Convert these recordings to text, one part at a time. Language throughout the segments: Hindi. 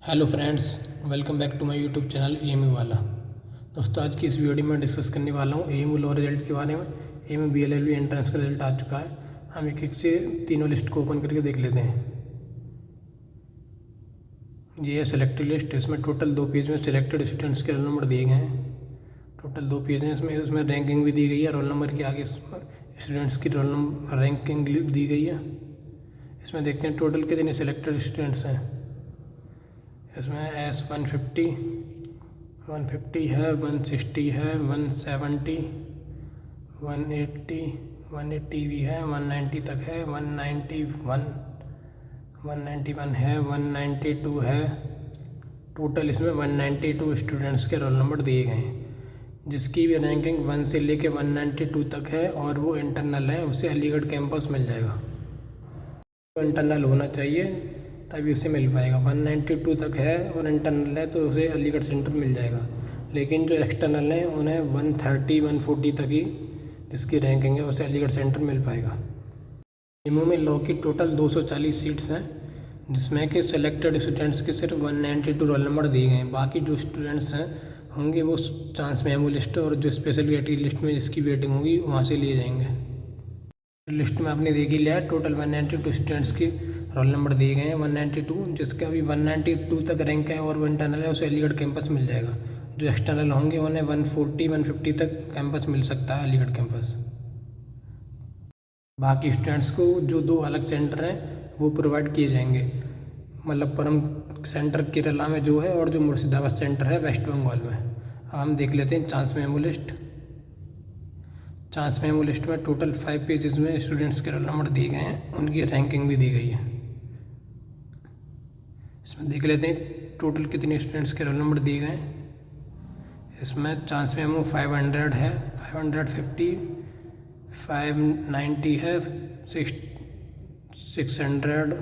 Hello friends, welcome back to my YouTube channel AMU वाला। दोस्तों, आज की इस वीडियो में डिस्कस करने वाला हूँ एएमयू लॉ रिजल्ट के बारे में। एएमयू बीएलएलबी एंट्रेंस का रिजल्ट आ चुका है। हम एक एक से तीनों लिस्ट को ओपन करके देख लेते हैं। ये है सेलेक्टेड लिस्ट। इसमें टोटल 2 पेज में सिलेक्टेड स्टूडेंट्स के रोल नंबर दिए गए हैं। टोटल 2 पेज हैं। इसमें रैंकिंग भी दी गई है। रोल नंबर के आगे स्टूडेंट्स की रोल नंबर रैंकिंग दी गई है। इसमें देखते हैं टोटल कितने सिलेक्टेड स्टूडेंट्स हैं। इसमें एस 150 है, 160 है, 170, 180 भी है, 190 तक है, 191 है, 192 है। टोटल इसमें 192 स्टूडेंट्स के रोल नंबर दिए गए हैं। जिसकी भी रैंकिंग 1 से लेके 192 तक है और वो इंटरनल है, उसे अलीगढ़ कैंपस मिल जाएगा। इंटरनल होना चाहिए तभी उसे मिल पाएगा। 192 तक है और इंटरनल है तो उसे अलीगढ़ सेंटर मिल जाएगा। लेकिन जो एक्सटर्नल हैं उन्हें 130 140 तक ही जिसकी रैंकिंग है उसे अलीगढ़ सेंटर मिल पाएगा। एएमयू में लॉ की टोटल 240 सीट्स हैं, जिसमें कि सेलेक्टेड स्टूडेंट्स के सिर्फ 192 रोल नंबर दिए गए हैं। बाकी जो स्टूडेंट्स हैं होंगे वो चांस मेमो लिस्ट और जो स्पेशल कैटेगरी लिस्ट में जिसकी वेटिंग होगी वहाँ से लिए जाएंगे। लिस्ट में आपने देख ही लिया है। टोटल 192 स्टूडेंट्स की रोल नंबर दिए गए हैं 192। जिसका अभी 192 तक रैंक है और वो इंटरनल है उसे अलीगढ़ कैंपस मिल जाएगा। जो एक्सटर्नल होंगे उन्हें 140 150 तक कैंपस मिल सकता है, अलीगढ़ कैंपस। बाकी स्टूडेंट्स को जो 2 अलग सेंटर हैं वो प्रोवाइड किए जाएंगे। मलप्पुरम सेंटर केरला में जो है और जो मुर्शिदाबाद सेंटर है वेस्ट बंगाल में। अब हम देख लेते हैं chance memo list. Chance memo list में टोटल 5 पेजेस में स्टूडेंट्स के रोल नंबर दिए गए हैं, उनकी रैंकिंग भी दी गई है। इसमें देख लेते हैं टोटल कितने स्टूडेंट्स के रोल नंबर दिए गए हैं। इसमें चांस मेमो 500 है, 550, 590 है, 600,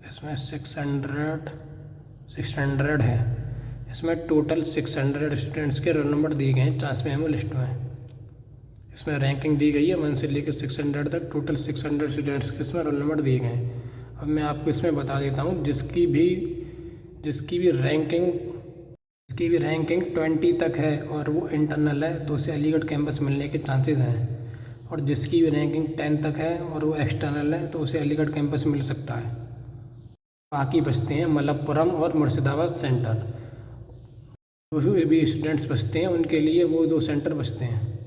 इसमें 600 है। इसमें टोटल 600 स्टूडेंट्स के रोल नंबर दिए गए हैं चांस मेमो लिस्ट में। इसमें रैंकिंग दी गई है 1 से लेकर 600 तक। टोटल 600 स्टूडेंट्स के इसमें रोल नंबर दिए गए हैं। अब मैं आपको इसमें बता देता हूँ जिसकी भी रैंकिंग 20 तक है और वो इंटरनल है तो उसे अलीगढ़ कैंपस मिलने के चांसेस हैं। और जिसकी भी रैंकिंग 10 तक है और वो एक्सटर्नल है तो उसे अलीगढ़ कैंपस मिल सकता है। बाकी बचते हैं मलप्पुरम और मुर्शिदाबाद सेंटर। जो भी स्टूडेंट्स बचते हैं उनके लिए वो 2 सेंटर बचते हैं।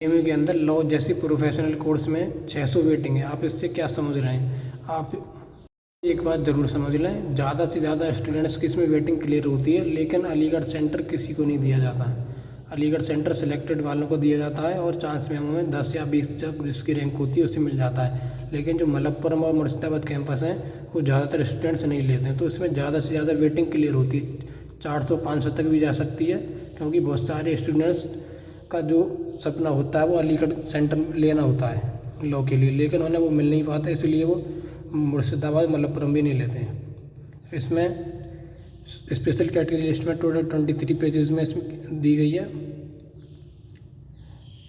एएमयू के अंदर लॉ जैसी प्रोफेशनल कोर्स में 600 वेटिंग है। आप इससे क्या समझ रहे हैं? आप एक बात ज़रूर समझ लें, ज़्यादा से ज़्यादा स्टूडेंट्स की इसमें वेटिंग क्लियर होती है, लेकिन अलीगढ़ सेंटर किसी को नहीं दिया जाता है। अलीगढ़ सेंटर सिलेक्टेड वालों को दिया जाता है और चांस मेमो में 10 या 20 तक जिसकी रैंक होती है उसे मिल जाता है। लेकिन जो मलप्पुरम और मुर्शिदाबाद कैंपस हैं वो ज़्यादातर स्टूडेंट्स नहीं लेते हैं, तो इसमें ज़्यादा से ज़्यादा वेटिंग क्लियर होती है। 400-500 तक भी जा सकती है, क्योंकि बहुत सारे स्टूडेंट्स का जो सपना होता है वो अलीगढ़ सेंटर लेना होता है लॉ के लिए, लेकिन उन्हें वो मिल नहीं पाता, इसलिए वो मुर्शिदाबाद मलप्पुरम भी नहीं लेते हैं। इसमें स्पेशल कैटेगरी लिस्ट में टोटल 23 पेजेस में इसमें दी गई है।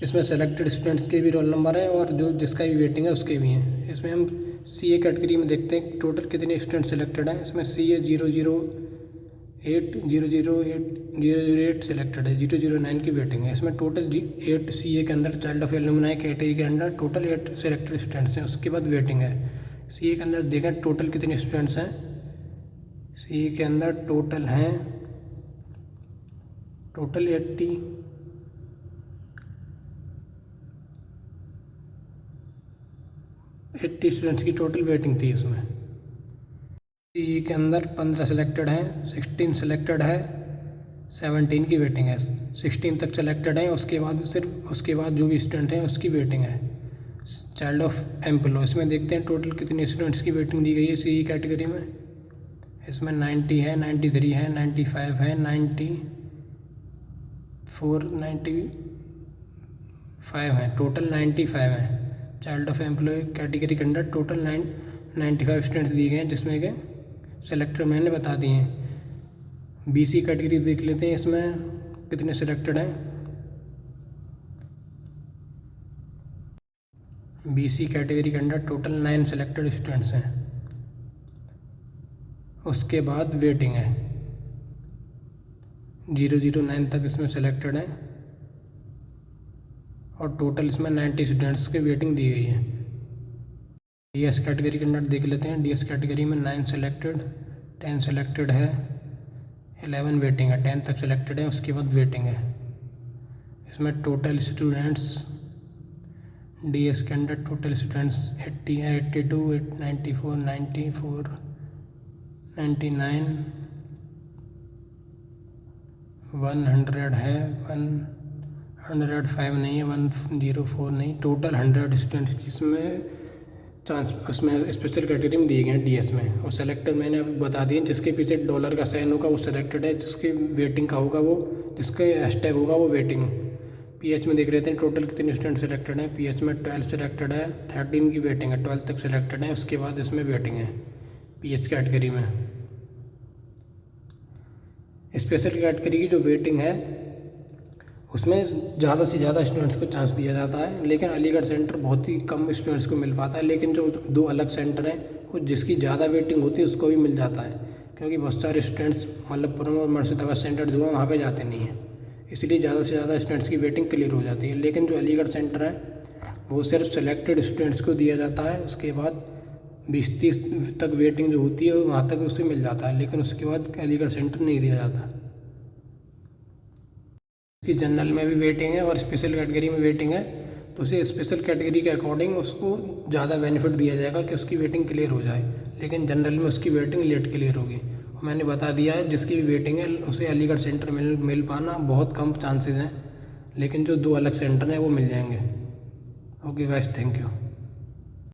इसमें सेलेक्टेड स्टूडेंट्स के भी रोल नंबर है और जो जिसका भी वेटिंग है उसके भी हैं। इसमें हम सीए कैटेगरी में देखते हैं टोटल कितने स्टूडेंट सेलेक्टेड हैं। इसमें सीए 008 सेलेक्टेड है, 009 की वेटिंग है। इसमें टोटल 8 सीए के अंदर चाइल्ड ऑफ एलुमनाई कैटेगरी के अंदर टोटल 8 सेलेक्टेड स्टूडेंट्स हैं, उसके बाद वेटिंग है। सीए के अंदर देखें टोटल कितने स्टूडेंट्स हैं। सीए के अंदर टोटल 80 स्टूडेंट्स की टोटल वेटिंग थी। इसमें सीई के अंदर 15 सेलेक्टेड हैं, 16 सेलेक्टेड है, 17 की वेटिंग है। 16 तक सेलेक्टेड हैं, उसके बाद जो भी स्टूडेंट हैं उसकी वेटिंग है। चाइल्ड ऑफ एम्प्लॉय, इसमें देखते हैं टोटल कितने स्टूडेंट्स की वेटिंग दी गई है सीई कैटेगरी में। इसमें 90 है, 93 है, 95 है, 94, 95 है, टोटल 95 है। चाइल्ड ऑफ एम्प्लॉय कैटेगरी के अंदर टोटल 95 स्टूडेंट्स दिए गए हैं, जिसमें कि सेलेक्टेड मैंने बता दिए हैं। बीसी कैटेगरी देख लेते हैं इसमें कितने सेलेक्टेड हैं। बीसी कैटेगरी के अंदर टोटल 9 सेलेक्टेड स्टूडेंट्स हैं। उसके बाद वेटिंग है, 009 तक इसमें सेलेक्टेड है और टोटल इसमें 90 स्टूडेंट्स की वेटिंग दी गई है। डीएस कैटेगरी के अंदर देख लेते हैं। डीएस कैटेगरी में 9 सेलेक्टेड, 10 सेलेक्टेड है, 11 वेटिंग है, 10 तक सेलेक्टेड है, उसके बाद वेटिंग है। इसमें टोटल स्टूडेंट्स डीएस के अंदर टोटल स्टूडेंट्स 80 है, 82, 94, 94, 99, 100 है, 105 नहीं है, 104 नहीं, टोटल 100 स्टूडेंट्स जिसमें चांस उसमें स्पेशल कैटेगरी में दिए गए हैं डीएस में। और सेलेक्टेड मैंने अब बता दिए, जिसके पीछे डॉलर का साइन होगा वो सेलेक्टेड है, जिसके वेटिंग का होगा वो, जिसके हैशटैग होगा वो वेटिंग। पीएच में देख रहे थे टोटल कितने स्टूडेंट सेलेक्टेड हैं। पीएच में 12 सेलेक्टेड है, 13 की वेटिंग है, 12 तक सेलेक्टेड है, उसके बाद इसमें वेटिंग है पीएच कैटेगरी में। स्पेशल कैटेगरी की जो वेटिंग है उसमें ज़्यादा से ज़्यादा स्टूडेंट्स को चांस दिया जाता है, लेकिन अलीगढ़ सेंटर बहुत ही कम स्टूडेंट्स को मिल पाता है। लेकिन जो 2 अलग सेंटर हैं वो जिसकी ज़्यादा वेटिंग होती है उसको भी मिल जाता है, क्योंकि बहुत सारे स्टूडेंट्स मल्लपुरम और मुर्शिदाबाद सेंटर जो है वहाँ पे जाते नहीं हैं, इसलिए ज़्यादा से ज़्यादा स्टूडेंट्स की वेटिंग क्लियर हो जाती है। लेकिन जो अलीगढ़ सेंटर है वो सिर्फ सेलेक्टेड स्टूडेंट्स को दिया जाता है, उसके बाद 20-30 तक वेटिंग जो होती है वहाँ तक उसे मिल जाता है, लेकिन उसके बाद अलीगढ़ सेंटर नहीं दिया जाता। इसकी जनरल में भी वेटिंग है और स्पेशल कैटेगरी में वेटिंग है, तो उसे स्पेशल कैटेगरी के अकॉर्डिंग उसको ज़्यादा बेनिफिट दिया जाएगा कि उसकी वेटिंग क्लियर हो जाए, लेकिन जनरल में उसकी वेटिंग लेट क्लियर होगी। और मैंने बता दिया है जिसकी भी वेटिंग है उसे अलीगढ़ सेंटर मिल पाना बहुत कम चांसेस हैं, लेकिन जो 2 अलग सेंटर हैं वो मिल जाएंगे। Okay guys, thank you.